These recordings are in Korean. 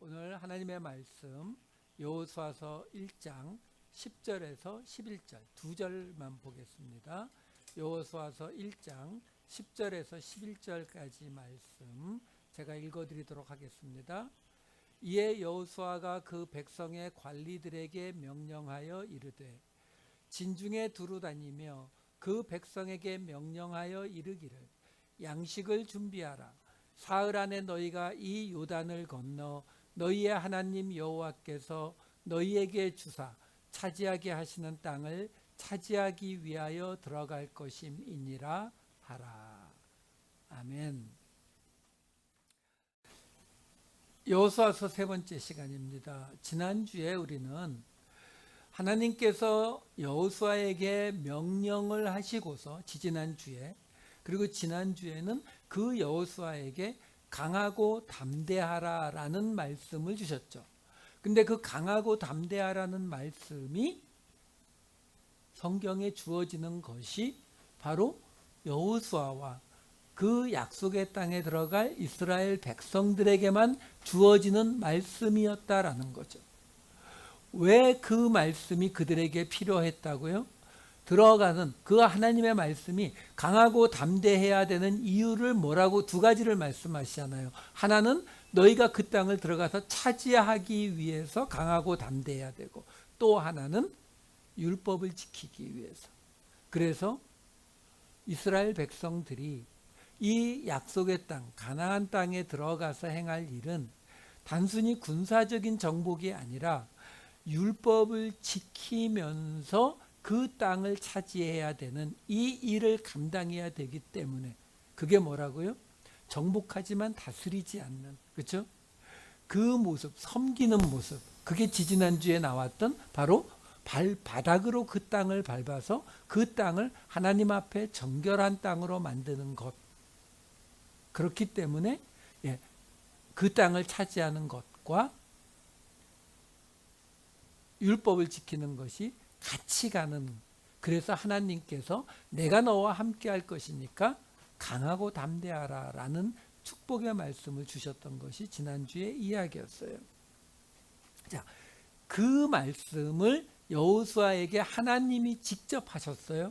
오늘 하나님의 말씀 여호수아서 1장 10절에서 11절 두 절만 보겠습니다. 여호수아서 1장 10절에서 11절까지 말씀 제가 읽어드리도록 하겠습니다. 이에 여호수아가 그 백성의 관리들에게 명령하여 이르되 진중에 두루 다니며 그 백성에게 명령하여 이르기를 양식을 준비하라. 사흘 안에 너희가 이 요단을 건너 너희의 하나님 여호와께서 너희에게 주사 차지하게 하시는 땅을 차지하기 위하여 들어갈 것임이니라 하라. 아멘. 여호수아서 세 번째 시간입니다. 지난주에 우리는 하나님께서 여호수아에게 명령을 하시고서 지지난주에 그리고 지난주에는 그 여호수아에게 강하고 담대하라라는 말씀을 주셨죠. 근데 그 강하고 담대하라는 말씀이 성경에 주어지는 것이 바로 여호수아와 그 약속의 땅에 들어갈 이스라엘 백성들에게만 주어지는 말씀이었다라는 거죠. 왜 그 말씀이 그들에게 필요했다고요? 들어가는 그 하나님의 말씀이 강하고 담대해야 되는 이유를 뭐라고 두 가지를 말씀하시잖아요. 하나는 너희가 그 땅을 들어가서 차지하기 위해서 강하고 담대해야 되고, 또 하나는 율법을 지키기 위해서. 그래서 이스라엘 백성들이 이 약속의 땅, 가나안 땅에 들어가서 행할 일은 단순히 군사적인 정복이 아니라 율법을 지키면서 그 땅을 차지해야 되는 이 일을 감당해야 되기 때문에, 그게 뭐라고요? 정복하지만 다스리지 않는, 그렇죠? 그 모습, 섬기는 모습, 그게 지지난주에 나왔던 바로 발바닥으로 그 땅을 밟아서 그 땅을 하나님 앞에 정결한 땅으로 만드는 것. 그렇기 때문에 그 땅을 차지하는 것과 율법을 지키는 것이 같이 가는, 그래서 하나님께서 내가 너와 함께 할 것이니까 강하고 담대하라 라는 축복의 말씀을 주셨던 것이 지난주의 이야기였어요. 자, 그 말씀을 여호수아에게 하나님이 직접 하셨어요.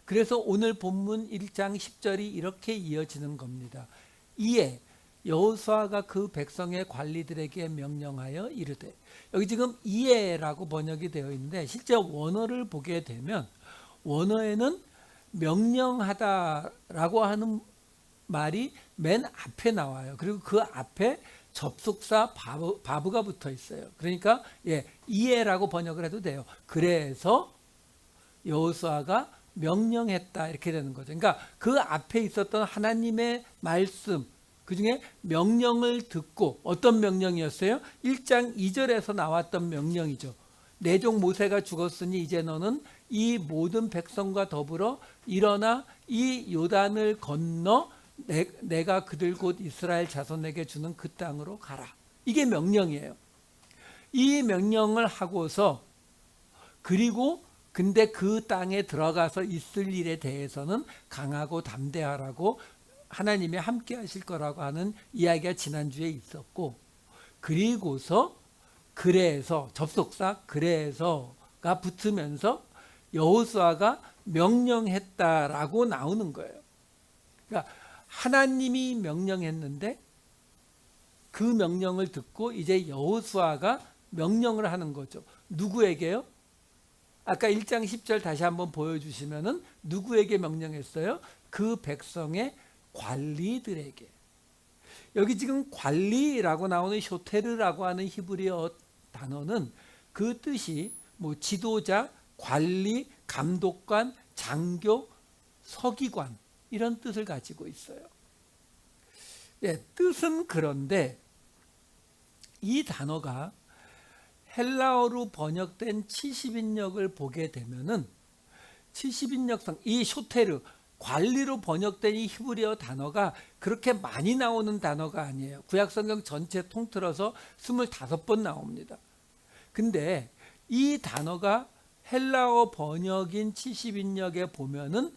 그래서 오늘 본문 1장 10절이 이렇게 이어지는 겁니다. 이에 여호수아가 그 백성의 관리들에게 명령하여 이르되, 여기 지금 이에라고 번역이 되어 있는데 실제 원어를 보게 되면 원어에는 명령하다라고 하는 말이 맨 앞에 나와요. 그리고 그 앞에 접속사 바브가 붙어 있어요. 그러니까 이에라고 번역을 해도 돼요. 그래서 여호수아가 명령했다 이렇게 되는 거죠. 그러니까 그 앞에 있었던 하나님의 말씀, 그 중에 명령을 듣고, 어떤 명령이었어요? 1장 2절에서 나왔던 명령이죠. 내 종 모세가 죽었으니 이제 너는 이 모든 백성과 더불어 일어나 이 요단을 건너 내가 그들 곧 이스라엘 자손에게 주는 그 땅으로 가라. 이게 명령이에요. 이 명령을 하고서, 그리고 근데 그 땅에 들어가서 있을 일에 대해서는 강하고 담대하라고 하나님이 함께 하실 거라고 하는 이야기가 지난주에 있었고, 그리고서 그래서 접속사 그래서가 붙으면서 여호수아가 명령했다라고 나오는 거예요. 그러니까 하나님이 명령했는데 그 명령을 듣고 이제 여호수아가 명령을 하는 거죠. 누구에게요? 아까 1장 10절 다시 한번 보여주시면은 누구에게 명령했어요? 그 백성의 관리들에게. 여기 지금 관리라고 나오는 쇼테르라고 하는 히브리어 단어는 그 뜻이 지도자, 관리, 감독관, 장교, 서기관 이런 뜻을 가지고 있어요. 뜻은 그런데 이 단어가 헬라어로 번역된 70인역을 보게 되면은 70인역상 이 쇼테르, 관리로 번역된 이 히브리어 단어가 그렇게 많이 나오는 단어가 아니에요. 구약성경 전체 통틀어서 25번 나옵니다. 근데 이 단어가 헬라어 번역인 70인역에 보면은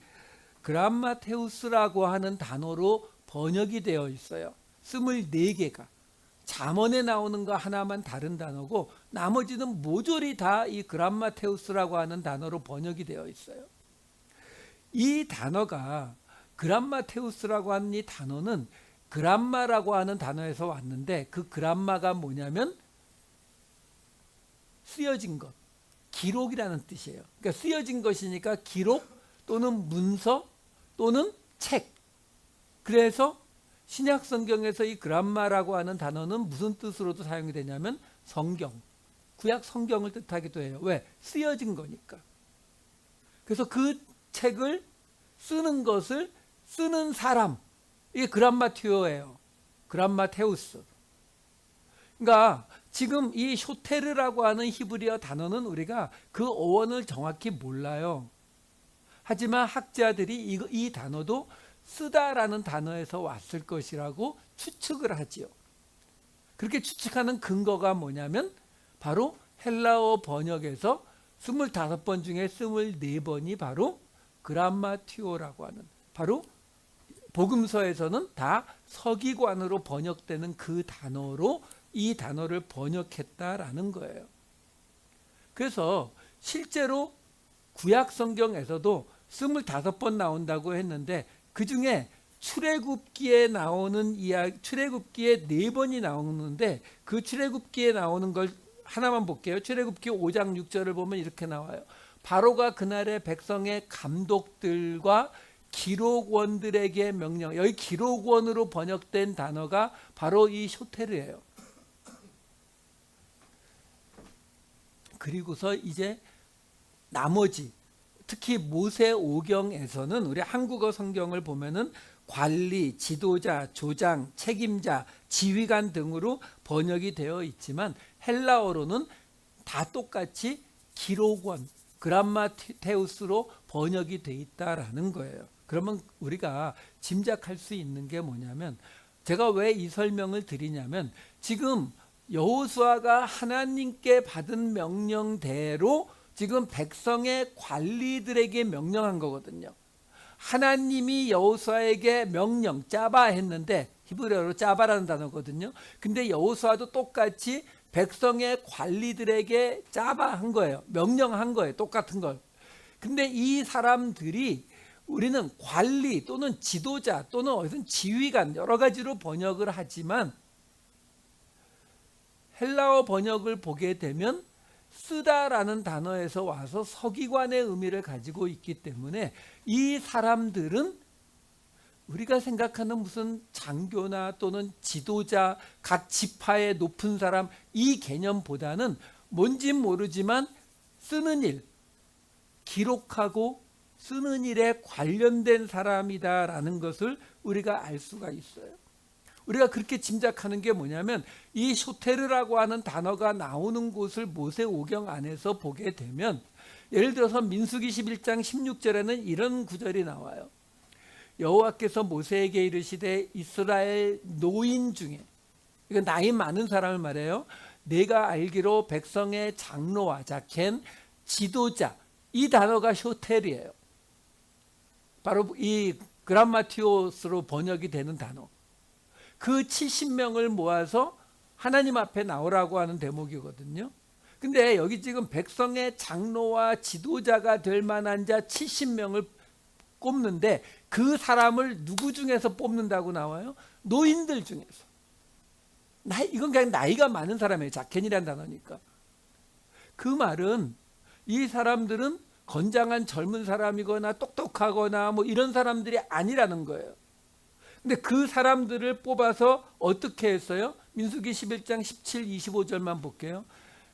그람마테우스라고 하는 단어로 번역이 되어 있어요. 24개가. 잠언에 나오는 거 하나만 다른 단어고 나머지는 모조리 다 이 그람마테우스라고 하는 단어로 번역이 되어 있어요. 이 단어가 그람마테우스라고 하는 이 단어는 그람마라고 하는 단어에서 왔는데 그 그람마가 뭐냐면 쓰여진 것, 기록이라는 뜻이에요. 그러니까 쓰여진 것이니까 기록 또는 문서 또는 책. 그래서 신약 성경에서 이 그람마라고 하는 단어는 무슨 뜻으로도 사용이 되냐면 성경, 구약 성경을 뜻하기도 해요. 왜? 쓰여진 거니까. 그래서 그 책을 쓰는 것을 쓰는 사람, 이게 그람마티오예요. 그람마테우스. 그러니까 지금 이 쇼테르라고 하는 히브리어 단어는 우리가 그 어원을 정확히 몰라요. 하지만 학자들이 이 단어도 쓰다라는 단어에서 왔을 것이라고 추측을 하지요. 그렇게 추측하는 근거가 뭐냐면 바로 헬라어 번역에서 25번 중에 24번이 바로 그람마티오라고 하는, 바로 복음서에서는 다 서기관으로 번역되는 그 단어로 이 단어를 번역했다라는 거예요. 그래서 실제로 구약 성경에서도 25번 나온다고 했는데 그 중에 출애굽기에 나오는 출애굽기에 4번이 나오는데 그 출애굽기에 나오는 걸 하나만 볼게요. 출애굽기 5장 6절을 보면 이렇게 나와요. 바로가 그날의 백성의 감독들과 기록원들에게 명령. 여기 기록원으로 번역된 단어가 바로 이 쇼테르예요. 그리고서 이제 나머지 특히 모세오경에서는 우리 한국어 성경을 보면은 관리, 지도자, 조장, 책임자, 지휘관 등으로 번역이 되어 있지만 헬라어로는 다 똑같이 기록원, 그람마테우스로 번역이 돼 있다라는 거예요. 그러면 우리가 짐작할 수 있는 게 뭐냐면, 제가 왜 이 설명을 드리냐면 지금 여호수아가 하나님께 받은 명령대로 지금 백성의 관리들에게 명령한 거거든요. 하나님이 여호수아에게 명령 짜바 했는데 히브리어로 짜바라는 단어거든요. 근데 여호수아도 똑같이 백성의 관리들에게 짜바 한 거예요. 명령한 거예요. 똑같은 걸. 근데 이 사람들이 우리는 관리 또는 지도자 또는 어떤 지휘관 여러 가지로 번역을 하지만 헬라어 번역을 보게 되면 쓰다라는 단어에서 와서 서기관의 의미를 가지고 있기 때문에 이 사람들은 우리가 생각하는 무슨 장교나 또는 지도자, 각 지파의 높은 사람 이 개념보다는 뭔진 모르지만 쓰는 일, 기록하고 쓰는 일에 관련된 사람이다라는 것을 우리가 알 수가 있어요. 우리가 그렇게 짐작하는 게 뭐냐면 이 쇼테르라고 하는 단어가 나오는 곳을 모세오경 안에서 보게 되면 예를 들어서 민수기 11장 16절에는 이런 구절이 나와요. 여호와께서 모세에게 이르시되 이스라엘 노인 중에, 이건 나이 많은 사람을 말해요. 내가 알기로 백성의 장로와 자켄 지도자, 이 단어가 쇼텔이에요. 바로 이 그람마티오스로 번역이 되는 단어. 그 70명을 모아서 하나님 앞에 나오라고 하는 대목이거든요. 근데 여기 지금 백성의 장로와 지도자가 될 만한 자 70명을 꼽는데 그 사람을 누구 중에서 뽑는다고 나와요? 노인들 중에서. 이건 그냥 나이가 많은 사람이에요. 자켄이라는 단어니까. 그 말은 이 사람들은 건장한 젊은 사람이거나 똑똑하거나 뭐 이런 사람들이 아니라는 거예요. 근데 그 사람들을 뽑아서 어떻게 했어요? 민수기 11장 17, 25절만 볼게요.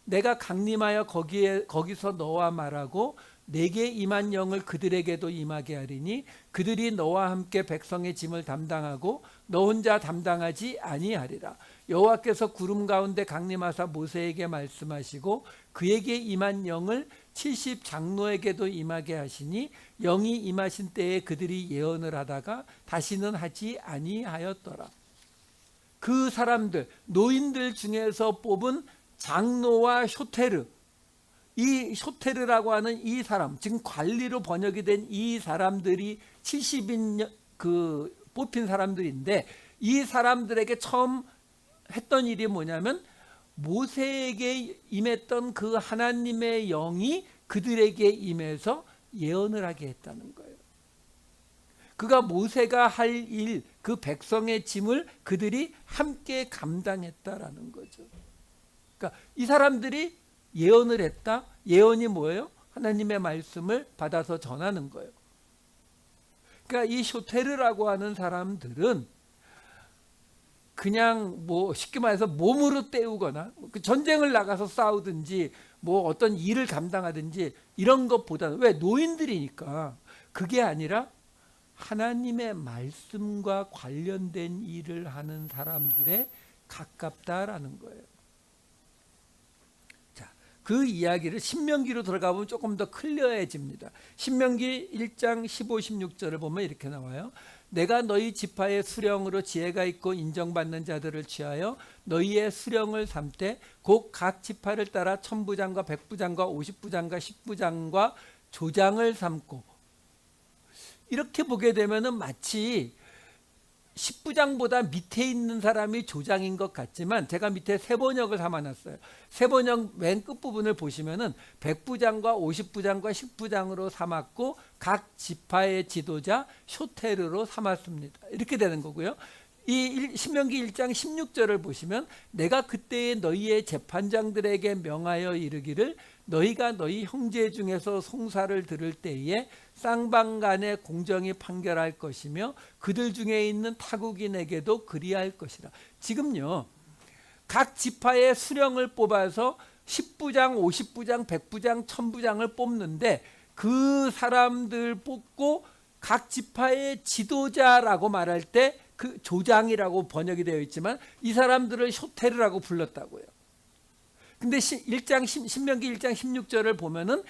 내가 강림하여 거기서 너와 말하고 내게 임한 영을 그들에게도 임하게 하리니 그들이 너와 함께 백성의 짐을 담당하고 너 혼자 담당하지 아니하리라. 여호와께서 구름 가운데 강림하사 모세에게 말씀하시고 그에게 임한 영을 70 장로에게도 임하게 하시니 영이 임하신 때에 그들이 예언을 하다가 다시는 하지 아니하였더라. 그 사람들, 노인들 중에서 뽑은 장로와 쇼테르, 이 쇼테르라고 하는 이 사람, 지금 관리로 번역이 된 이 사람들이 70인 뽑힌 사람들인데 이 사람들에게 처음 했던 일이 뭐냐면 모세에게 임했던 그 하나님의 영이 그들에게 임해서 예언을 하게 했다는 거예요. 그가 모세가 할 일, 그 백성의 짐을 그들이 함께 감당했다라는 거죠. 그러니까 이 사람들이 예언을 했다. 예언이 뭐예요? 하나님의 말씀을 받아서 전하는 거예요. 그러니까 이 쇼테르라고 하는 사람들은 그냥 뭐 쉽게 말해서 몸으로 때우거나 전쟁을 나가서 싸우든지 뭐 어떤 일을 감당하든지 이런 것보다는, 왜? 노인들이니까. 그게 아니라 하나님의 말씀과 관련된 일을 하는 사람들에 가깝다라는 거예요. 자, 그 이야기를 신명기로 들어가 보면 조금 더 클리어해집니다. 신명기 1장 15, 16절을 보면 이렇게 나와요. 내가 너희 지파의 수령으로 지혜가 있고 인정받는 자들을 취하여 너희의 수령을 삼되 곧 각 지파를 따라 천부장과 백부장과 50부장과 10부장과 조장을 삼고, 이렇게 보게 되면은 마치 10부장보다 밑에 있는 사람이 조장인 것 같지만, 제가 밑에 세번역을 삼아놨어요. 세번역 맨 끝부분을 보시면은 백부장과 50부장과 10부장으로 삼았고 각 지파의 지도자 쇼테르로 삼았습니다. 이렇게 되는 거고요. 이 신명기 1장 16절을 보시면 내가 그때에 너희의 재판장들에게 명하여 이르기를 너희가 너희 형제 중에서 송사를 들을 때에 쌍방간에 공정히 판결할 것이며 그들 중에 있는 타국인에게도 그리할 것이라. 지금요, 각 지파의 수령을 뽑아서 10부장, 50부장, 100부장, 1000부장을 뽑는데 그 사람들 뽑고 각 지파의 지도자라고 말할 때 그 조장이라고 번역이 되어 있지만 이 사람들을 쇼테르라고 불렀다고요. 근데 신명기 1장 16절을 보면은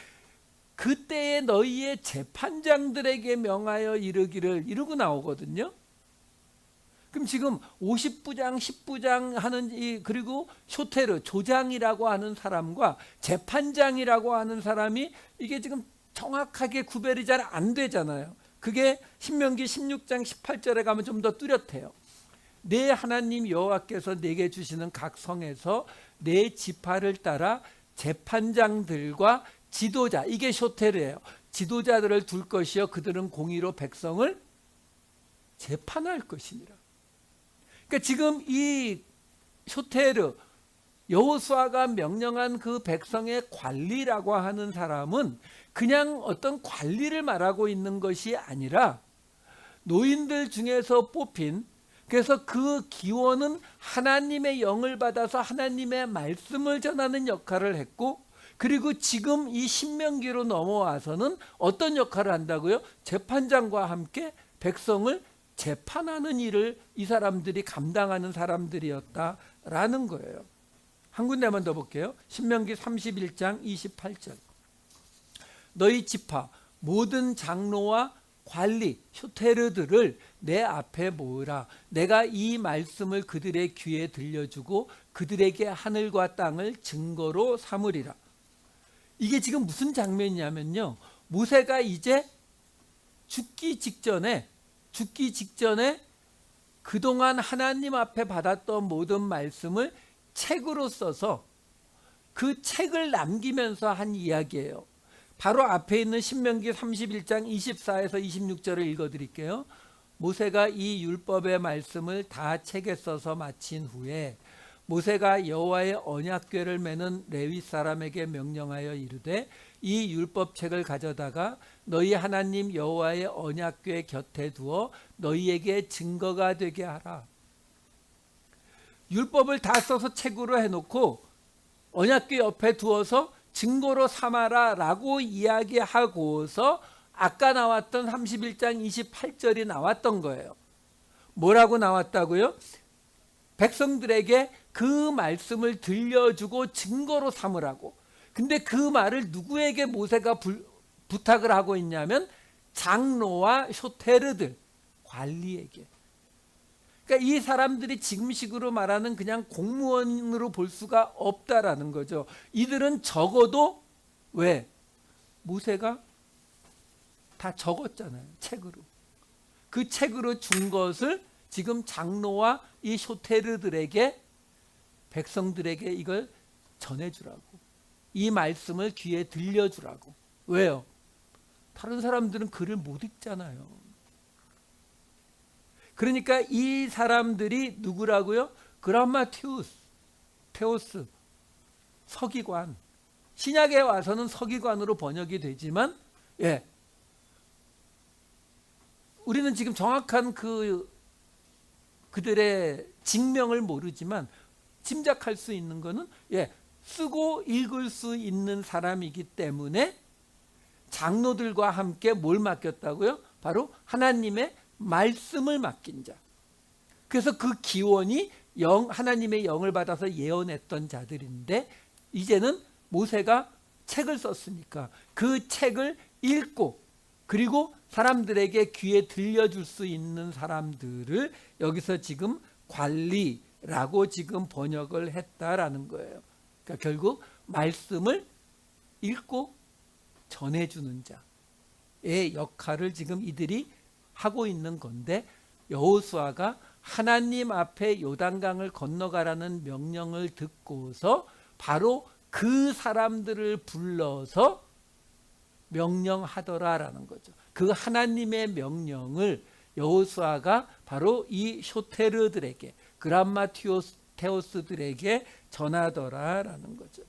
그때에 너희의 재판장들에게 명하여 이르기를 이러고 나오거든요. 그럼 지금 50부장, 10부장 하는 그리고 쇼테르, 조장이라고 하는 사람과 재판장이라고 하는 사람이 이게 지금 정확하게 구별이 잘 안 되잖아요. 그게 신명기 16장 18절에 가면 좀 더 뚜렷해요. 내 하나님 여호와께서 내게 주시는 각 성에서 내 지파를 따라 재판장들과 지도자, 이게 쇼테르예요. 지도자들을 둘 것이요 그들은 공의로 백성을 재판할 것이니라. 그러니까 지금 이 쇼테르, 여호수아가 명령한 그 백성의 관리라고 하는 사람은 그냥 어떤 관리를 말하고 있는 것이 아니라 노인들 중에서 뽑힌, 그래서 그 기원은 하나님의 영을 받아서 하나님의 말씀을 전하는 역할을 했고, 그리고 지금 이 신명기로 넘어와서는 어떤 역할을 한다고요? 재판장과 함께 백성을 재판하는 일을 이 사람들이 감당하는 사람들이었다라는 거예요. 한 군데만 더 볼게요. 신명기 31장 28절. 너희 지파 모든 장로와 관리, 쇼테르들을 내 앞에 모으라. 내가 이 말씀을 그들의 귀에 들려주고 그들에게 하늘과 땅을 증거로 삼으리라. 이게 지금 무슨 장면이냐면요, 모세가 이제 죽기 직전에 그동안 하나님 앞에 받았던 모든 말씀을 책으로 써서 그 책을 남기면서 한 이야기예요. 바로 앞에 있는 신명기 31장 24에서 26절을 읽어드릴게요. 모세가 이 율법의 말씀을 다 책에 써서 마친 후에 모세가 여호와의 언약궤를 메는 레위 사람에게 명령하여 이르되 이 율법책을 가져다가 너희 하나님 여호와의 언약궤 곁에 두어 너희에게 증거가 되게 하라. 율법을 다 써서 책으로 해놓고 언약궤 옆에 두어서 증거로 삼아라 라고 이야기하고서 아까 나왔던 31장 28절이 나왔던 거예요. 뭐라고 나왔다고요? 백성들에게 그 말씀을 들려주고 증거로 삼으라고. 근데 그 말을 누구에게 모세가 부탁을 하고 있냐면 장로와 쇼테르들, 관리에게. 그러니까 이 사람들이 지금식으로 말하는 그냥 공무원으로 볼 수가 없다라는 거죠. 이들은 적어도, 왜? 모세가 다 적었잖아요, 책으로. 그 책으로 준 것을 지금 장로와 이 쇼테르들에게 백성들에게 이걸 전해주라고. 이 말씀을 귀에 들려주라고. 왜요? 다른 사람들은 글을 못 읽잖아요. 그러니까 이 사람들이 누구라고요? 그람마티우스, 테오스, 서기관. 신약에 와서는 서기관으로 번역이 되지만, 예, 우리는 지금 정확한 그들의 직명을 모르지만 짐작할 수 있는 거는, 예, 쓰고 읽을 수 있는 사람이기 때문에 장로들과 함께 뭘 맡겼다고요? 바로 하나님의 말씀을 맡긴 자. 그래서 그 기원이 하나님의 영을 받아서 예언했던 자들인데, 이제는 모세가 책을 썼으니까 그 책을 읽고 그리고 사람들에게 귀에 들려줄 수 있는 사람들을 여기서 지금 관리라고 지금 번역을 했다라는 거예요. 그러니까 결국 말씀을 읽고 전해주는 자의 역할을 지금 이들이 하고 있는 건데, 여호수아가 하나님 앞에 요단강을 건너가라는 명령을 듣고서 바로 그 사람들을 불러서 명령하더라라는 거죠. 그 하나님의 명령을 여호수아가 바로 이 쇼테르들에게, 그람마티오스들에게 전하더라라는 거죠.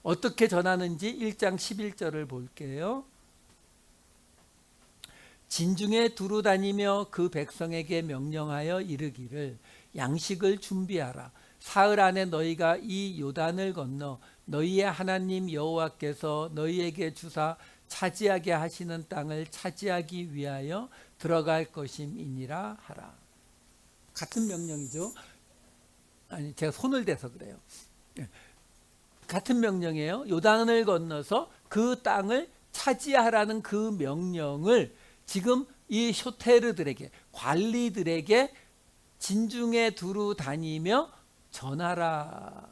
어떻게 전하는지 1장 11절을 볼게요. 진중에 두루 다니며 그 백성에게 명령하여 이르기를 양식을 준비하라. 사흘 안에 너희가 이 요단을 건너 너희의 하나님 여호와께서 너희에게 주사 차지하게 하시는 땅을 차지하기 위하여 들어갈 것임이니라 하라. 같은 명령이죠. 아니, 제가 손을 대서 그래요. 같은 명령이에요. 요단을 건너서 그 땅을 차지하라는 그 명령을 지금 이 쇼테르들에게, 관리들에게 진중에 두루 다니며 전하라.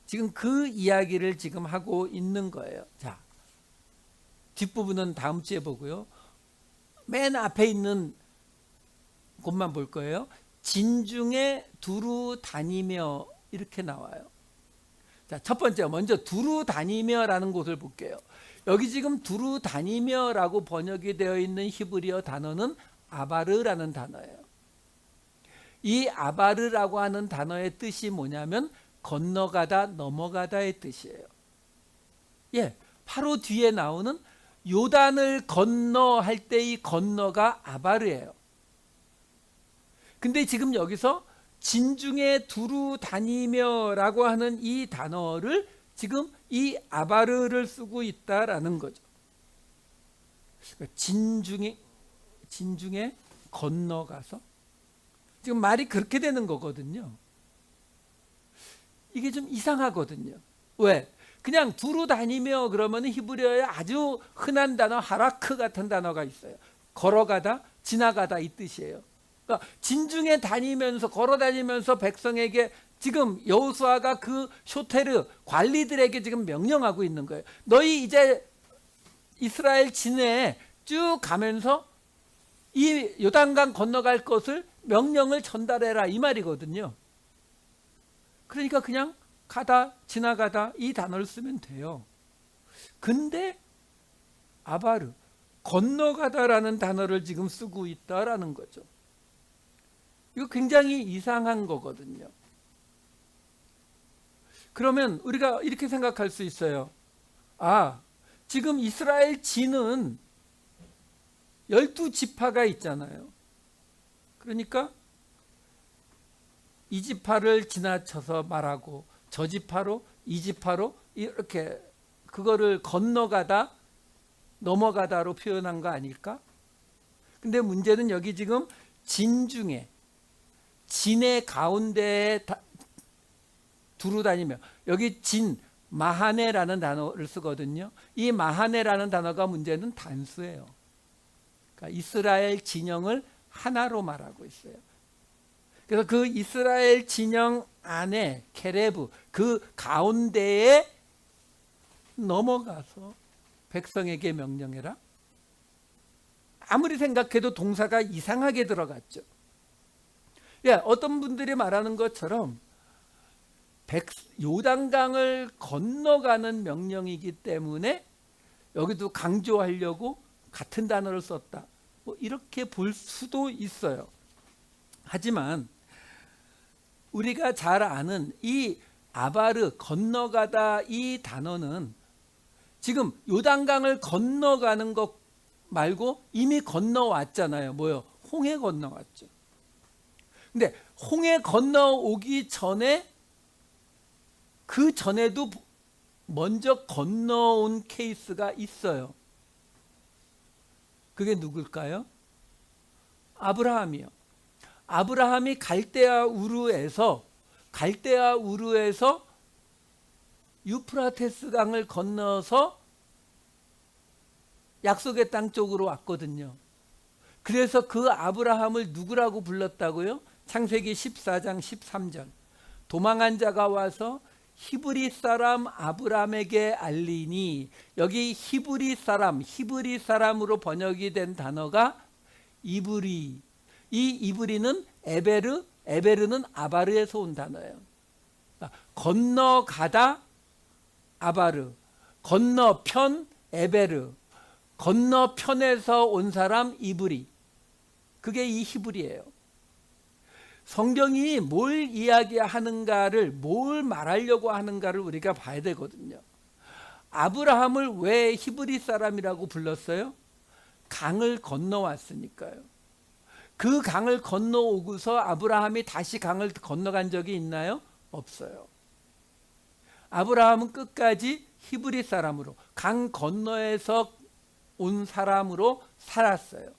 지금 그 이야기를 지금 하고 있는 거예요. 자, 뒷부분은 다음 주에 보고요. 맨 앞에 있는 곳만 볼 거예요. 진중에 두루 다니며 이렇게 나와요. 자, 첫 번째 먼저 두루 다니며라는 곳을 볼게요. 여기 지금 두루 다니며라고 번역이 되어 있는 히브리어 단어는 아바르라는 단어예요. 이 아바르라고 하는 단어의 뜻이 뭐냐면 건너가다, 넘어가다의 뜻이에요. 예, 바로 뒤에 나오는 요단을 건너 할 때 이 건너가 아바르예요. 근데 지금 여기서 진중에 두루 다니며라고 하는 이 단어를 지금 이 아바르를 쓰고 있다라는 거죠. 그러니까 진중에 건너가서 지금 말이 그렇게 되는 거거든요. 이게 좀 이상하거든요. 왜? 그냥 두루 다니며 그러면 히브리어에 아주 흔한 단어 하라크 같은 단어가 있어요. 걸어가다, 지나가다 이 뜻이에요. 그러니까 진중에 다니면서, 걸어 다니면서 백성에게 지금 여호수아가 그 쇼테르 관리들에게 지금 명령하고 있는 거예요. 너희 이제 이스라엘 진해에 쭉 가면서 이 요단강 건너갈 것을 명령을 전달해라 이 말이거든요. 그러니까 그냥 가다, 지나가다 이 단어를 쓰면 돼요. 근데 아바르, 건너가다라는 단어를 지금 쓰고 있다라는 거죠. 이거 굉장히 이상한 거거든요. 그러면 우리가 이렇게 생각할 수 있어요. 아, 지금 이스라엘 진은 12지파가 있잖아요. 그러니까 이 지파를 지나쳐서 말하고 저 지파로, 이 지파로 이렇게 그거를 건너가다, 넘어가다로 표현한 거 아닐까? 근데 문제는 여기 지금 진중에, 진의 가운데에 두루 다니며, 여기 진, 마하네라는 단어를 쓰거든요. 이 마하네라는 단어가 문제는 단수예요. 그러니까 이스라엘 진영을 하나로 말하고 있어요. 그래서 그 이스라엘 진영 안에 케레브, 그 가운데에 넘어가서 백성에게 명령해라. 아무리 생각해도 동사가 이상하게 들어갔죠. 예, 어떤 분들이 말하는 것처럼 요단강을 건너가는 명령이기 때문에 여기도 강조하려고 같은 단어를 썼다. 뭐 이렇게 볼 수도 있어요. 하지만 우리가 잘 아는 이 아바르 건너가다 이 단어는 지금 요단강을 건너가는 것 말고 이미 건너왔잖아요. 뭐요? 홍해 건너왔죠. 근데 홍해 건너오기 전에 그 전에도 먼저 건너온 케이스가 있어요. 그게 누굴까요? 아브라함이요. 아브라함이 갈대아 우르에서 유프라테스 강을 건너서 약속의 땅 쪽으로 왔거든요. 그래서 그 아브라함을 누구라고 불렀다고요? 창세기 14장 13절. 도망한 자가 와서 히브리 사람 아브람에게 알리니, 여기 히브리 사람으로 번역이 된 단어가 이브리. 이 이브리는 에베르는 아바르에서 온 단어예요. 건너가다 아바르, 건너편 에베르, 건너편에서 온 사람 이브리. 그게 이 히브리예요. 성경이 뭘 이야기하는가를, 뭘 말하려고 하는가를 우리가 봐야 되거든요. 아브라함을 왜 히브리 사람이라고 불렀어요? 강을 건너왔으니까요. 그 강을 건너오고서 아브라함이 다시 강을 건너간 적이 있나요? 없어요. 아브라함은 끝까지 히브리 사람으로, 강 건너에서 온 사람으로 살았어요.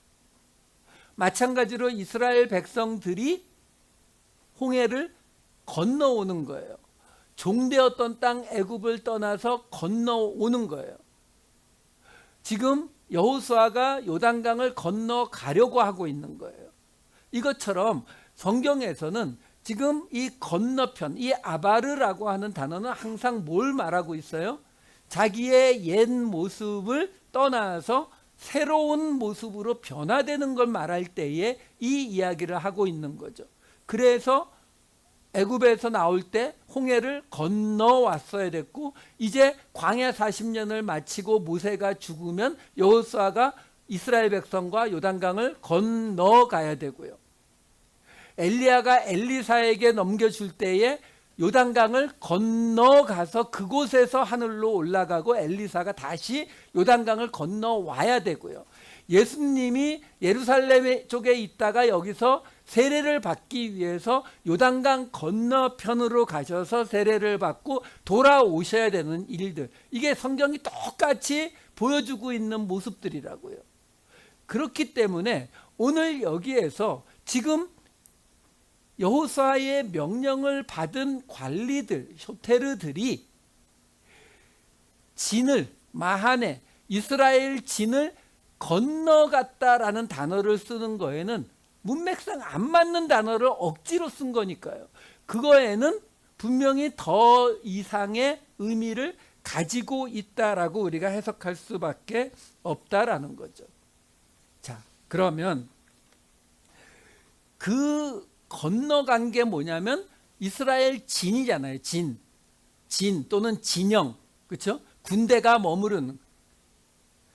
마찬가지로 이스라엘 백성들이 홍해를 건너오는 거예요. 종되었던 땅 애굽을 떠나서 건너오는 거예요. 지금 여호수아가 요단강을 건너가려고 하고 있는 거예요. 이것처럼 성경에서는 지금 이 건너편, 이 아바르라고 하는 단어는 항상 뭘 말하고 있어요? 자기의 옛 모습을 떠나서 새로운 모습으로 변화되는 걸 말할 때에 이 이야기를 하고 있는 거죠. 그래서 애굽에서 나올 때 홍해를 건너왔어야 됐고, 이제 광야 40년을 마치고 모세가 죽으면 여호수아가 이스라엘 백성과 요단강을 건너가야 되고요. 엘리야가 엘리사에게 넘겨줄 때에 요단강을 건너가서 그곳에서 하늘로 올라가고 엘리사가 다시 요단강을 건너와야 되고요. 예수님이 예루살렘 쪽에 있다가 여기서 세례를 받기 위해서 요단강 건너편으로 가셔서 세례를 받고 돌아오셔야 되는 일들, 이게 성경이 똑같이 보여주고 있는 모습들이라고요. 그렇기 때문에 오늘 여기에서 지금 여호수아의 명령을 받은 관리들, 쇼테르들이 진을, 마하네, 이스라엘 진을 건너갔다라는 단어를 쓰는 거에는 문맥상 안 맞는 단어를 억지로 쓴 거니까요. 그거에는 분명히 더 이상의 의미를 가지고 있다라고 우리가 해석할 수밖에 없다라는 거죠. 자, 그러면 그 건너간 게 뭐냐면 이스라엘 진이잖아요. 진 또는 진영, 그렇죠? 군대가 머무르는.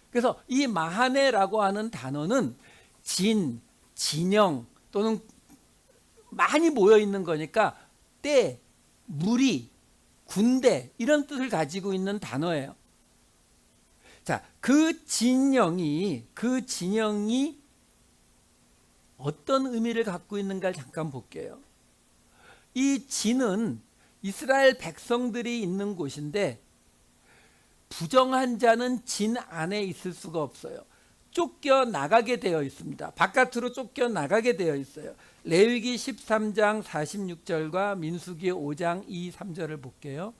그래서 이 마하네라고 하는 단어는 진영 또는 많이 모여 있는 거니까 때, 무리, 군대 이런 뜻을 가지고 있는 단어예요. 자, 그 진영이 어떤 의미를 갖고 있는가 잠깐 볼게요. 이 진은 이스라엘 백성들이 있는 곳인데 부정한 자는 진 안에 있을 수가 없어요. 쫓겨 나가게 되어 있습니다. 바깥으로 쫓겨 나가게 되어 있어요. 레위기 13장 46절과 민수기 5장 2, 3절을 볼게요.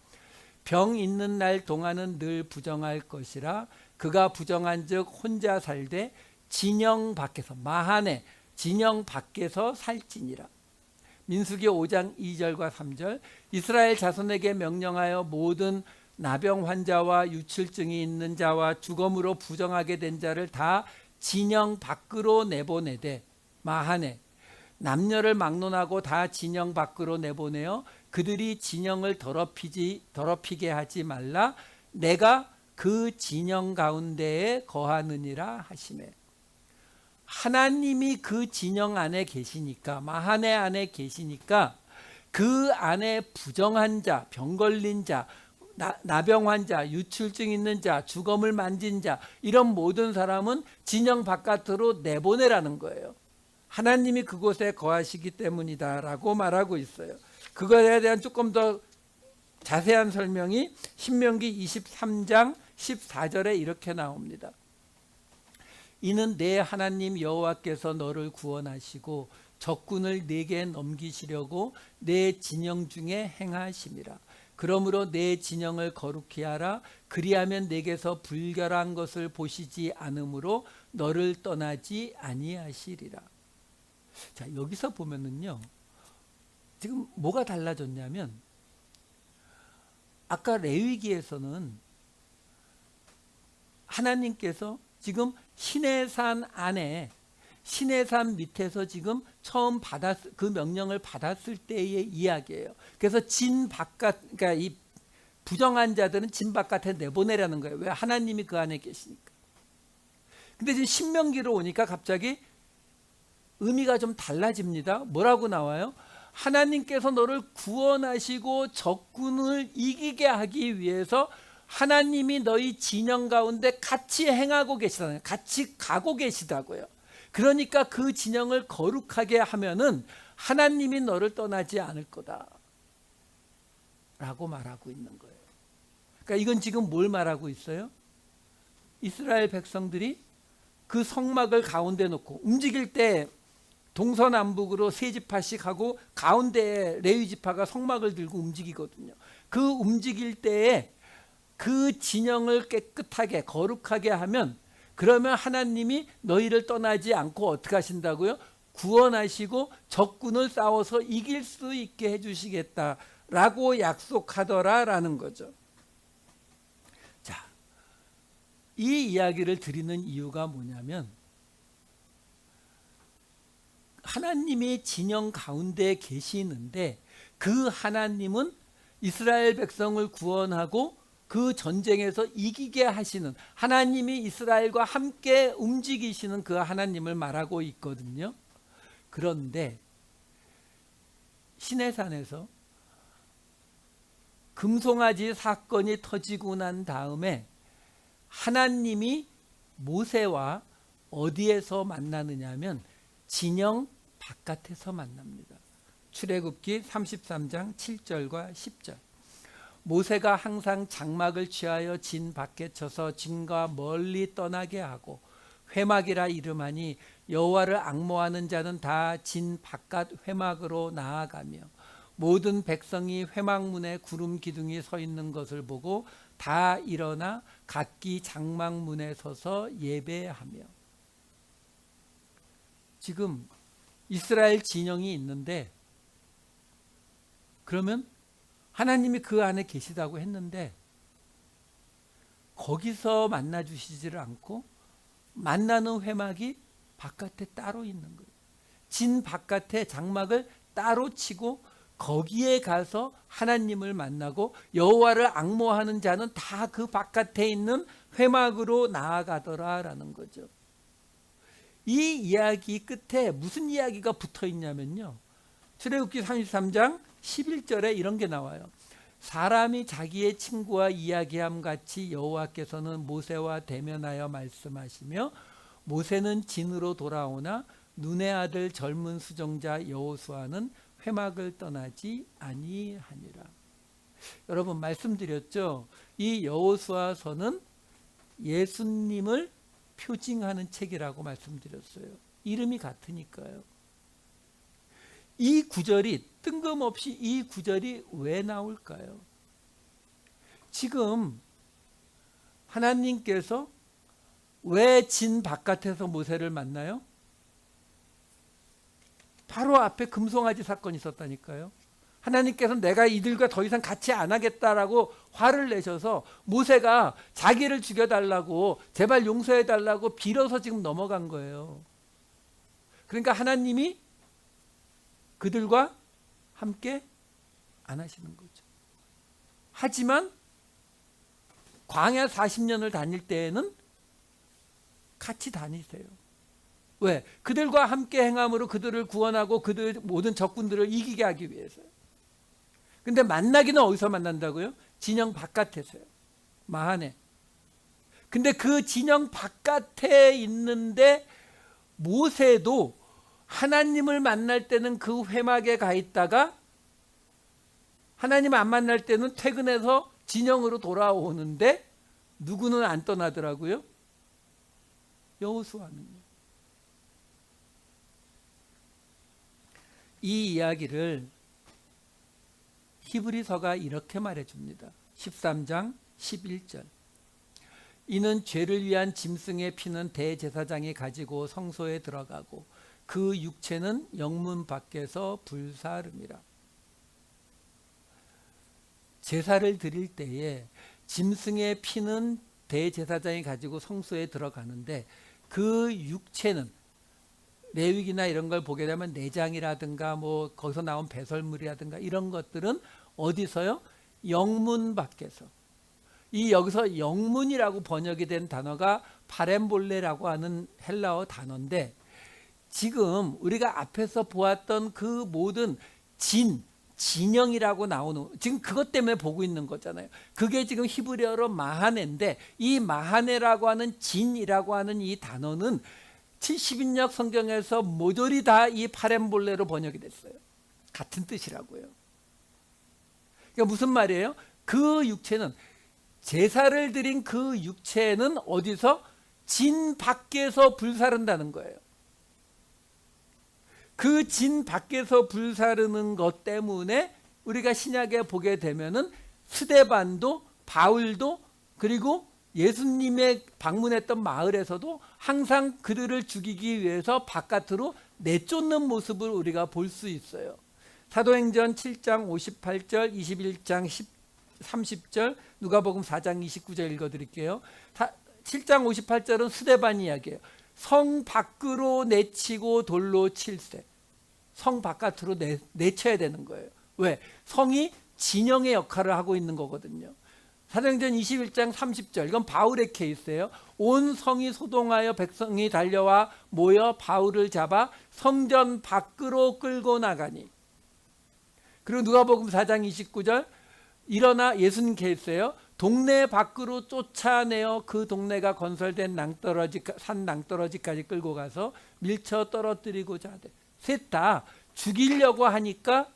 병 있는 날 동안은 늘 부정할 것이라 그가 부정한즉 혼자 살되 진영 밖에서, 마하네 진영 밖에서 살지니라. 민수기 5장 2절과 3절. 이스라엘 자손에게 명령하여 모든 나병 환자와 유출증이 있는 자와 주검으로 부정하게 된 자를 다 진영 밖으로 내보내되, 마하네 남녀를 막론하고 다 진영 밖으로 내보내어 그들이 진영을 더럽히게 하지 말라. 내가 그 진영 가운데에 거하느니라 하시매. 하나님이 그 진영 안에 계시니까, 마하네 안에 계시니까 그 안에 부정한 자, 병 걸린 자, 나병 환자, 유출증 있는 자, 주검을 만진 자, 이런 모든 사람은 진영 바깥으로 내보내라는 거예요. 하나님이 그곳에 거하시기 때문이다라고 말하고 있어요. 그거에 대한 조금 더 자세한 설명이 신명기 23장 14절에 이렇게 나옵니다. 이는 내 하나님 여호와께서 너를 구원하시고 적군을 내게 넘기시려고 내 진영 중에 행하심이라. 그러므로 내 진영을 거룩히 하라. 그리하면 내게서 불결한 것을 보시지 않으므로 너를 떠나지 아니하시리라. 자, 여기서 보면은요, 지금 뭐가 달라졌냐면, 아까 레위기에서는 하나님께서 지금 시내산 안에, 시내산 밑에서 지금 처음 그 명령을 받았을 때의 이야기예요. 그래서 진 바깥, 그러니까 이 부정한 자들은 진 바깥에 내보내라는 거예요. 왜? 하나님이 그 안에 계시니까. 근데 지금 신명기로 오니까 갑자기 의미가 좀 달라집니다. 뭐라고 나와요? 하나님께서 너를 구원하시고 적군을 이기게 하기 위해서 하나님이 너희 진영 가운데 같이 행하고 계시다는, 같이 가고 계시다고요. 그러니까 그 진영을 거룩하게 하면은 하나님이 너를 떠나지 않을 거다 라고 말하고 있는 거예요. 그러니까 이건 지금 뭘 말하고 있어요? 이스라엘 백성들이 그 성막을 가운데 놓고 움직일 때 동서남북으로 세 지파씩 하고 가운데에 레위 지파가 성막을 들고 움직이거든요. 그 움직일 때에 그 진영을 깨끗하게 거룩하게 하면, 그러면 하나님이 너희를 떠나지 않고 어떻게 하신다고요? 구원하시고 적군을 싸워서 이길 수 있게 해주시겠다라고 약속하더라라는 거죠. 자, 이 이야기를 드리는 이유가 뭐냐면, 하나님이 진영 가운데 계시는데 그 하나님은 이스라엘 백성을 구원하고 그 전쟁에서 이기게 하시는, 하나님이 이스라엘과 함께 움직이시는 그 하나님을 말하고 있거든요. 그런데 시내산에서 금송아지 사건이 터지고 난 다음에 하나님이 모세와 어디에서 만나느냐면 진영 바깥에서 만납니다. 출애굽기 33장 7절과 10절. 모세가 항상 장막을 취하여 진 밖에 쳐서 진과 멀리 떠나게 하고 회막이라 이름하니 여호와를 앙모하는 자는 다 진 바깥 회막으로 나아가며 모든 백성이 회막문에 구름 기둥이 서 있는 것을 보고 다 일어나 각기 장막문에 서서 예배하며. 지금 이스라엘 진영이 있는데, 그러면 하나님이 그 안에 계시다고 했는데 거기서 만나 주시지를 않고 만나는 회막이 바깥에 따로 있는 거예요. 진 바깥에 장막을 따로 치고 거기에 가서 하나님을 만나고 여호와를 앙모하는 자는 다 그 바깥에 있는 회막으로 나아가더라라는 거죠. 이 이야기 끝에 무슨 이야기가 붙어 있냐면요, 출애굽기 33장 11절에 이런 게 나와요. 사람이 자기의 친구와 이야기함 같이 여호와께서는 모세와 대면하여 말씀하시며 모세는 진으로 돌아오나 눈의 아들 젊은 수종자 여호수아는 회막을 떠나지 아니하니라. 여러분 말씀드렸죠. 이 여호수아서는 예수님을 표징하는 책이라고 말씀드렸어요. 이름이 같으니까요. 이 구절이 뜬금없이 이 구절이 왜 나올까요? 지금 하나님께서 왜 진 바깥에서 모세를 만나요? 바로 앞에 금송아지 사건이 있었다니까요. 하나님께서 내가 이들과 더 이상 같이 안 하겠다라고 화를 내셔서 모세가 자기를 죽여달라고 제발 용서해달라고 빌어서 지금 넘어간 거예요. 그러니까 하나님이 그들과 함께 안 하시는 거죠. 하지만 광야 40년을 다닐 때에는 같이 다니세요. 왜? 그들과 함께 행함으로 그들을 구원하고 그들 모든 적군들을 이기게 하기 위해서요. 근데 만나기는 어디서 만난다고요? 진영 바깥에서요. 마하네. 근데 그 진영 바깥에 있는데 모세도 하나님을 만날 때는 그 회막에 가 있다가 하나님 안 만날 때는 퇴근해서 진영으로 돌아오는데 누구는 안 떠나더라고요? 여호수아는요. 이 이야기를 히브리서가 이렇게 말해줍니다. 13장 11절. 이는 죄를 위한 짐승의 피는 대제사장이 가지고 성소에 들어가고 그 육체는 영문 밖에서 불사름이라. 제사를 드릴 때에 짐승의 피는 대제사장이 가지고 성소에 들어가는데 그 육체는 레위기나 이런 걸 보게 되면 내장이라든가 뭐 거기서 나온 배설물이라든가 이런 것들은 어디서요? 영문 밖에서. 이 여기서 영문이라고 번역이 된 단어가 파렘볼레라고 하는 헬라어 단어인데 지금 우리가 앞에서 보았던 그 모든 진영이라고 나오는 지금 그것 때문에 보고 있는 거잖아요. 그게 지금 히브리어로 마하네인데 이 마하네라고 하는 진이라고 하는 이 단어는 70인역 성경에서 모조리 다 이 파렘볼레로 번역이 됐어요. 같은 뜻이라고요. 그러니까 무슨 말이에요? 그 육체는 제사를 드린 그 육체는 어디서? 진 밖에서 불사른다는 거예요. 그 진 밖에서 불사르는 것 때문에 우리가 신약에 보게 되면은 스데반도 바울도 그리고 예수님의 방문했던 마을에서도 항상 그들을 죽이기 위해서 바깥으로 내쫓는 모습을 우리가 볼 수 있어요. 사도행전 7장 58절 21장 30절 누가복음 4장 29절 읽어드릴게요. 7장 58절은 스데반 이야기예요. 성 밖으로 내치고 돌로 칠세. 성 바깥으로 내쳐야 되는 거예요. 왜? 성이 진영의 역할을 하고 있는 거거든요. 사도행전 21장 30절 이건 바울의 케이스예요. 온 성이 소동하여 백성이 달려와 모여 바울을 잡아 성전 밖으로 끌고 나가니. 그리고 누가복음 4장 29절 일어나 예수님 케이스예요. 동네 밖으로 쫓아내어 그 동네가 건설된 산 낭떠러지까지 끌고 가서 밀쳐 떨어뜨리고자 하되 셋 다 죽이려고 하니까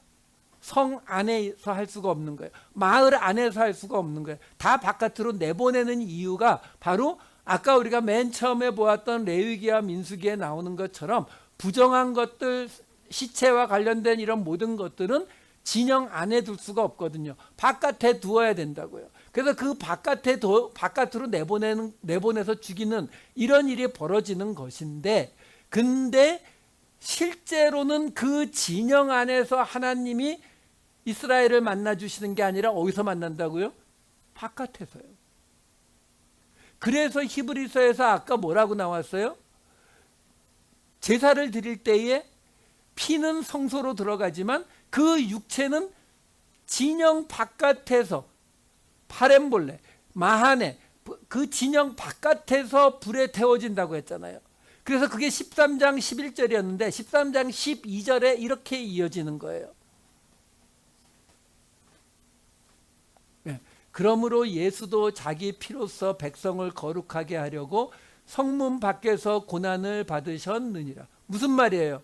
성 안에서 할 수가 없는 거예요. 마을 안에서 할 수가 없는 거예요. 다 바깥으로 내보내는 이유가 바로 아까 우리가 맨 처음에 보았던 레위기와 민수기에 나오는 것처럼 부정한 것들 시체와 관련된 이런 모든 것들은 진영 안에 둘 수가 없거든요. 바깥에 두어야 된다고요. 그래서 그 바깥으로 내보내서 죽이는 이런 일이 벌어지는 것인데 근데 실제로는 그 진영 안에서 하나님이 이스라엘을 만나 주시는 게 아니라 어디서 만난다고요? 바깥에서요. 그래서 히브리서에서 아까 뭐라고 나왔어요? 제사를 드릴 때에 피는 성소로 들어가지만 그 육체는 진영 바깥에서 파렘볼레, 마하네 그 진영 바깥에서 불에 태워진다고 했잖아요. 그래서 그게 13장 11절이었는데 13장 12절에 이렇게 이어지는 거예요. 네. 그러므로 예수도 자기 피로써 백성을 거룩하게 하려고 성문 밖에서 고난을 받으셨느니라. 무슨 말이에요?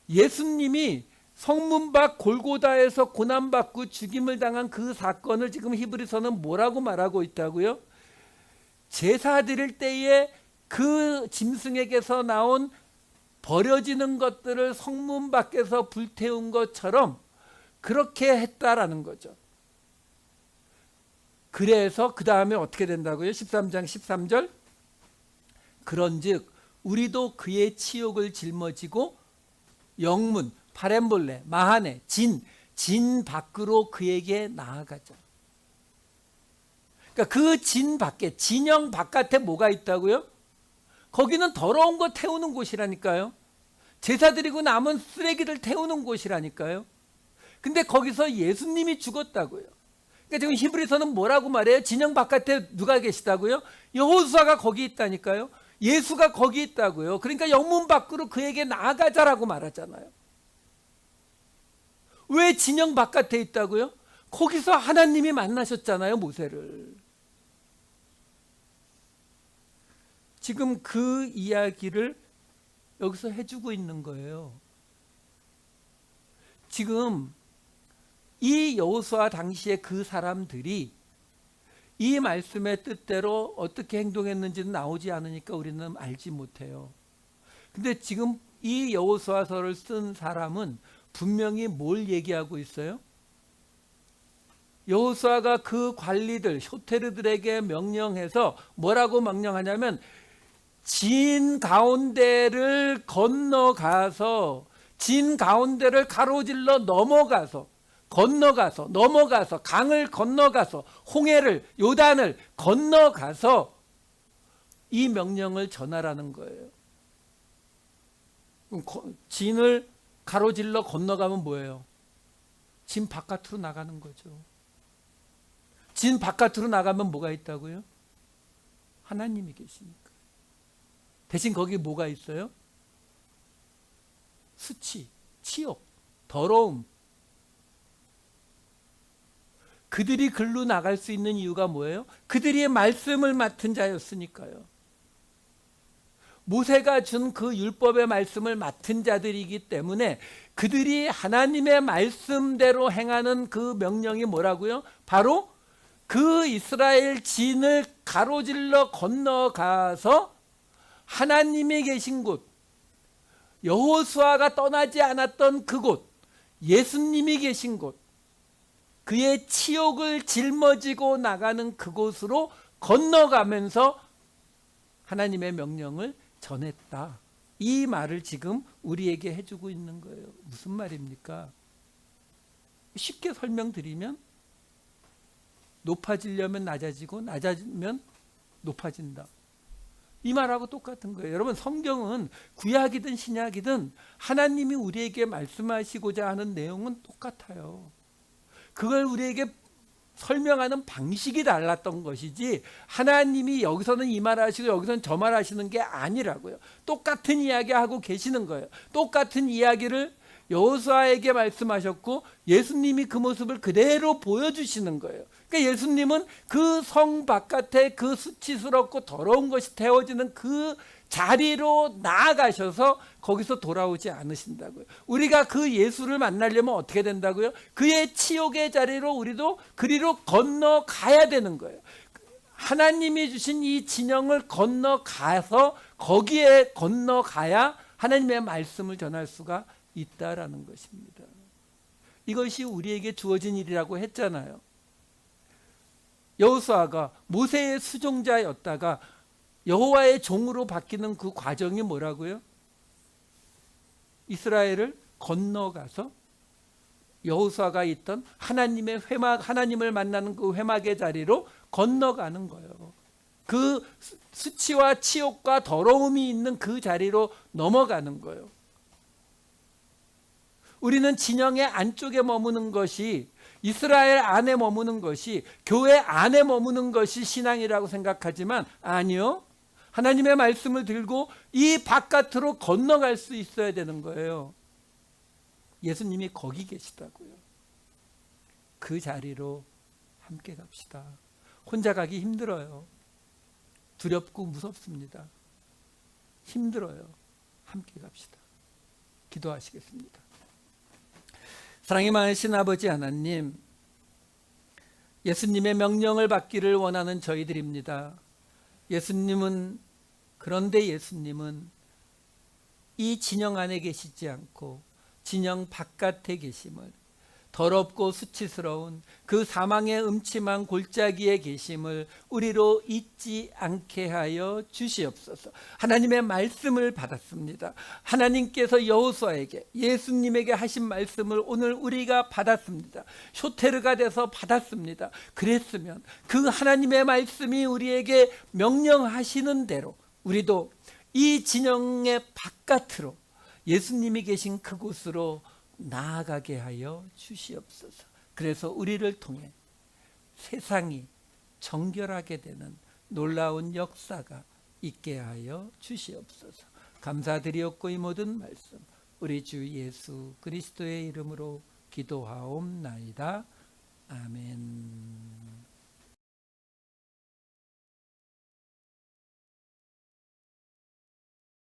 예수님이 성문 밖 골고다에서 고난받고 죽임을 당한 그 사건을 지금 히브리서는 뭐라고 말하고 있다고요? 제사 드릴 때에 그 짐승에게서 나온 버려지는 것들을 성문 밖에서 불태운 것처럼 그렇게 했다라는 거죠. 그래서 그 다음에 어떻게 된다고요? 13장 13절 그런즉 우리도 그의 치욕을 짊어지고 영문, 파렘볼레, 마하네, 진 밖으로 그에게 나아가자. 그러니까 그 진 밖에, 진영 바깥에 뭐가 있다고요? 거기는 더러운 거 태우는 곳이라니까요. 제사 드리고 남은 쓰레기를 태우는 곳이라니까요. 근데 거기서 예수님이 죽었다고요. 그러니까 지금 히브리서는 뭐라고 말해요? 진영 바깥에 누가 계시다고요? 여호수아가 거기 있다니까요. 예수가 거기 있다고요. 그러니까 영문 밖으로 그에게 나아가자라고 말하잖아요. 왜 진영 바깥에 있다고요? 거기서 하나님이 만나셨잖아요, 모세를. 지금 그 이야기를 여기서 해주고 있는 거예요. 지금 이 여호수아 당시에 그 사람들이 이 말씀의 뜻대로 어떻게 행동했는지는 나오지 않으니까 우리는 알지 못해요. 근데 지금 이 여호수아서를 쓴 사람은 분명히 뭘 얘기하고 있어요? 여호수아가 그 관리들, 쇼테르들에게 명령해서 뭐라고 명령하냐면 진 가운데를 건너가서 진 가운데를 가로질러 넘어가서 강을 건너가서 홍해를 요단을 건너가서 이 명령을 전하라는 거예요. 진을 가로질러 건너가면 뭐예요? 진 바깥으로 나가는 거죠. 진 바깥으로 나가면 뭐가 있다고요? 하나님이 계시니까. 대신 거기 뭐가 있어요? 수치, 치욕, 더러움. 그들이 글로 나갈 수 있는 이유가 뭐예요? 그들이 말씀을 맡은 자였으니까요. 모세가 준 그 율법의 말씀을 맡은 자들이기 때문에 그들이 하나님의 말씀대로 행하는 그 명령이 뭐라고요? 바로 그 이스라엘 진을 가로질러 건너가서 하나님이 계신 곳, 여호수아가 떠나지 않았던 그곳, 예수님이 계신 곳, 그의 치욕을 짊어지고 나가는 그곳으로 건너가면서 하나님의 명령을 전했다. 이 말을 지금 우리에게 해주고 있는 거예요. 무슨 말입니까? 쉽게 설명드리면 높아지려면 낮아지고 낮아지면 높아진다. 이 말하고 똑같은 거예요. 여러분, 성경은 구약이든 신약이든 하나님이 우리에게 말씀하시고자 하는 내용은 똑같아요. 그걸 우리에게 설명하는 방식이 달랐던 것이지 하나님이 여기서는 이 말하시고 여기서는 저 말하시는 게 아니라고요. 똑같은 이야기하고 계시는 거예요. 똑같은 이야기를 여호수아에게 말씀하셨고 예수님이 그 모습을 그대로 보여주시는 거예요. 그러니까 예수님은 그 성 바깥에 그 수치스럽고 더러운 것이 태워지는 그 자리로 나아가셔서 거기서 돌아오지 않으신다고요. 우리가 그 예수를 만나려면 어떻게 된다고요? 그의 치욕의 자리로 우리도 그리로 건너가야 되는 거예요. 하나님이 주신 이 진영을 건너가서 거기에 건너가야 하나님의 말씀을 전할 수가 있다라는 것입니다. 이것이 우리에게 주어진 일이라고 했잖아요. 여호수아가 모세의 수종자였다가 여호와의 종으로 바뀌는 그 과정이 뭐라고요? 이스라엘을 건너가서 여호수아가 있던 하나님의 회막, 하나님을 만나는 그 회막의 자리로 건너가는 거예요. 그 수치와 치욕과 더러움이 있는 그 자리로 넘어가는 거예요. 우리는 진영의 안쪽에 머무는 것이, 이스라엘 안에 머무는 것이, 교회 안에 머무는 것이 신앙이라고 생각하지만 아니요. 하나님의 말씀을 들고 이 바깥으로 건너갈 수 있어야 되는 거예요. 예수님이 거기 계시다고요. 그 자리로 함께 갑시다. 혼자 가기 힘들어요. 두렵고 무섭습니다. 힘들어요. 함께 갑시다. 기도하시겠습니다. 사랑이 많으신 아버지 하나님, 예수님의 명령을 받기를 원하는 저희들입니다. 그런데 예수님은 이 진영 안에 계시지 않고 진영 바깥에 계심을, 더럽고 수치스러운 그 사망의 음침한 골짜기에 계심을 우리로 잊지 않게 하여 주시옵소서. 하나님의 말씀을 받았습니다. 하나님께서 여호수아에게, 예수님에게 하신 말씀을 오늘 우리가 받았습니다. 쇼테르가 돼서 받았습니다. 그랬으면 그 하나님의 말씀이 우리에게 명령하시는 대로 우리도 이 진영의 바깥으로, 예수님이 계신 그곳으로 나아가게 하여 주시옵소서. 그래서 우리를 통해 세상이 정결하게 되는 놀라운 역사가 있게 하여 주시옵소서. 감사드리옵고 이 모든 말씀 우리 주 예수 그리스도의 이름으로 기도하옵나이다. 아멘.